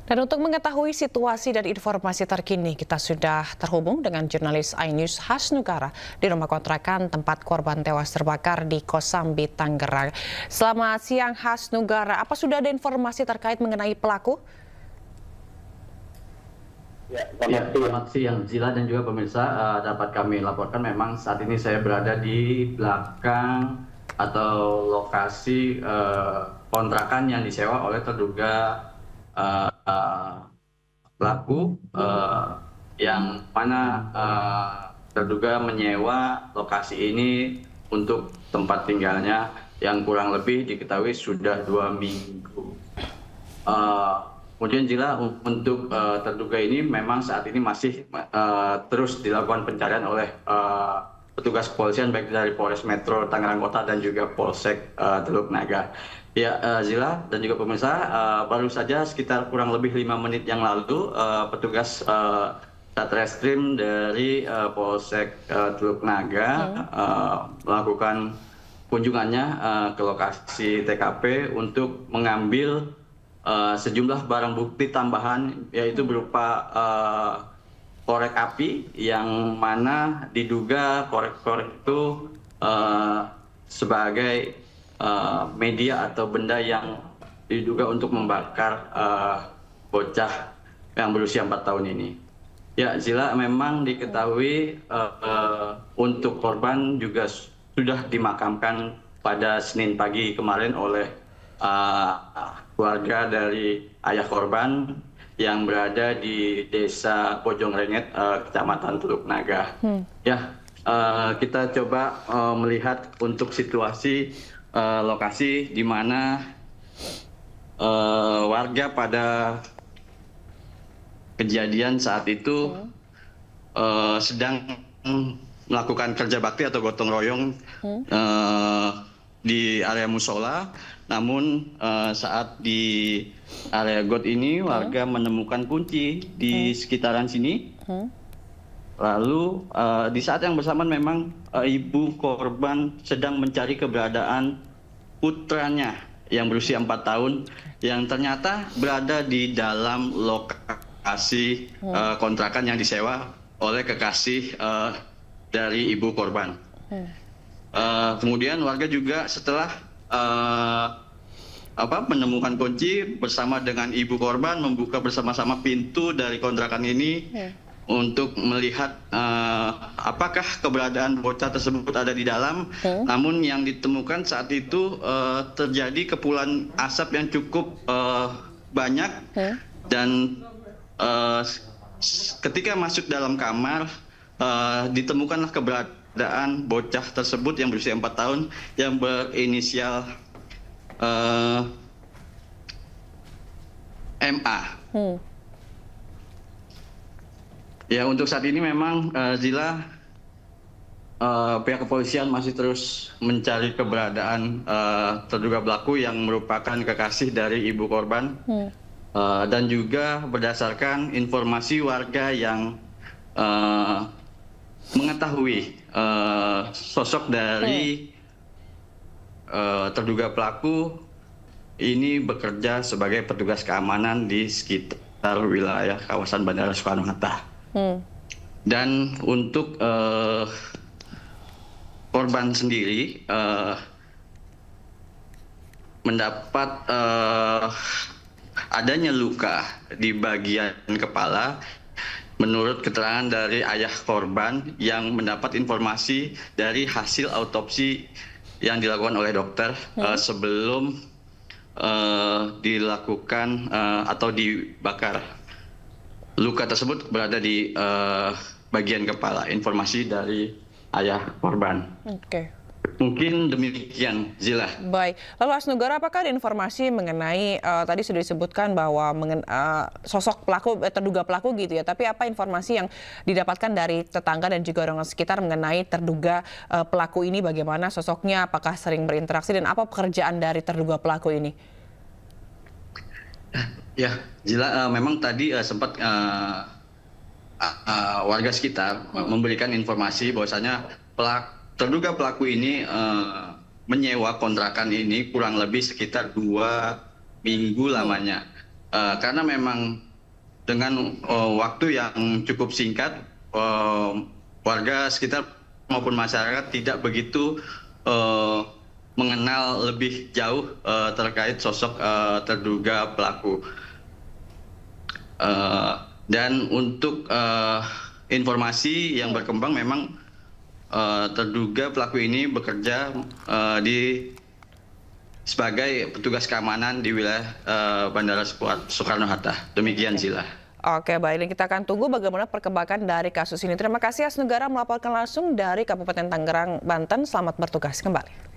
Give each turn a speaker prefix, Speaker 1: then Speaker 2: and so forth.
Speaker 1: Dan untuk mengetahui situasi dan informasi terkini, kita sudah terhubung dengan jurnalis iNews Hasnugara di rumah kontrakan tempat korban tewas terbakar di Kosambi, Tangerang. Selamat siang Hasnugara, apa sudah ada informasi terkait mengenai pelaku?
Speaker 2: Ya, selamat siang Zila dan juga pemirsa, dapat kami laporkan memang saat ini saya berada di belakang atau lokasi kontrakan yang disewa oleh terduga pelaku yang mana terduga menyewa lokasi ini untuk tempat tinggalnya yang kurang lebih diketahui sudah 2 minggu. Kemudian Jila, untuk terduga ini memang saat ini masih terus dilakukan pencarian oleh petugas kepolisian baik dari Polres Metro Tangerang Kota dan juga Polsek Teluk Naga. Ya, Zila dan juga pemirsa, baru saja sekitar kurang lebih 5 menit yang lalu petugas Satreskrim dari Polsek Teluk Naga melakukan kunjungannya ke lokasi TKP untuk mengambil sejumlah barang bukti tambahan, yaitu berupa korek api yang mana diduga korek-korek itu sebagai media atau benda yang diduga untuk membakar bocah yang berusia 4 tahun ini. Ya, Zila, memang diketahui untuk korban juga sudah dimakamkan pada Senin pagi kemarin oleh keluarga dari ayah korban yang berada di Desa Bojongrenget, Kecamatan Teluk Naga. Ya, kita coba melihat untuk situasi lokasi di mana warga pada kejadian saat itu sedang melakukan kerja bakti atau gotong royong di area musola. Namun saat di area got ini warga menemukan kunci di sekitaran sini. Lalu di saat yang bersamaan memang ibu korban sedang mencari keberadaan putranya yang berusia 4 tahun yang ternyata berada di dalam lokasi kontrakan yang disewa oleh kekasih dari ibu korban. Kemudian warga juga setelah menemukan kunci bersama dengan ibu korban membuka bersama-sama pintu dari kontrakan ini untuk melihat apakah keberadaan bocah tersebut ada di dalam. Namun yang ditemukan saat itu terjadi kepulan asap yang cukup banyak dan ketika masuk dalam kamar ditemukanlah keberadaan bocah tersebut yang berusia 4 tahun yang berinisial MA. Ya, untuk saat ini memang Zila, pihak kepolisian masih terus mencari keberadaan terduga pelaku yang merupakan kekasih dari ibu korban, dan juga berdasarkan informasi warga yang mengetahui sosok dari terduga pelaku ini bekerja sebagai petugas keamanan di sekitar wilayah kawasan Bandara Soekarno-Hatta. Dan untuk korban sendiri mendapat adanya luka di bagian kepala. Menurut keterangan dari ayah korban yang mendapat informasi dari hasil autopsi yang dilakukan oleh dokter sebelum dilakukan atau dibakar. Luka tersebut berada di bagian kepala. Informasi dari ayah korban. Mungkin demikian, Zila.
Speaker 1: Baik. Lalu Hasnugara, apakah ada informasi mengenai tadi sudah disebutkan bahwa sosok pelaku, terduga pelaku gitu ya, tapi apa informasi yang didapatkan dari tetangga dan juga orang sekitar mengenai terduga pelaku ini, bagaimana sosoknya, apakah sering berinteraksi dan apa pekerjaan dari terduga pelaku ini?
Speaker 2: Ya, Zila, memang tadi sempat warga sekitar memberikan informasi bahwasanya terduga pelaku ini menyewa kontrakan ini kurang lebih sekitar 2 minggu lamanya. karena memang dengan waktu yang cukup singkat, warga sekitar maupun masyarakat tidak begitu mengenal lebih jauh terkait sosok terduga pelaku. Dan untuk informasi yang berkembang, memang terduga pelaku ini bekerja sebagai petugas keamanan di wilayah Bandara Soekarno-Hatta. Demikian, Zila.
Speaker 1: Oke, baik. Dan kita akan tunggu bagaimana perkembangan dari kasus ini. Terima kasih Asnegara melaporkan langsung dari Kabupaten Tangerang, Banten. Selamat bertugas kembali.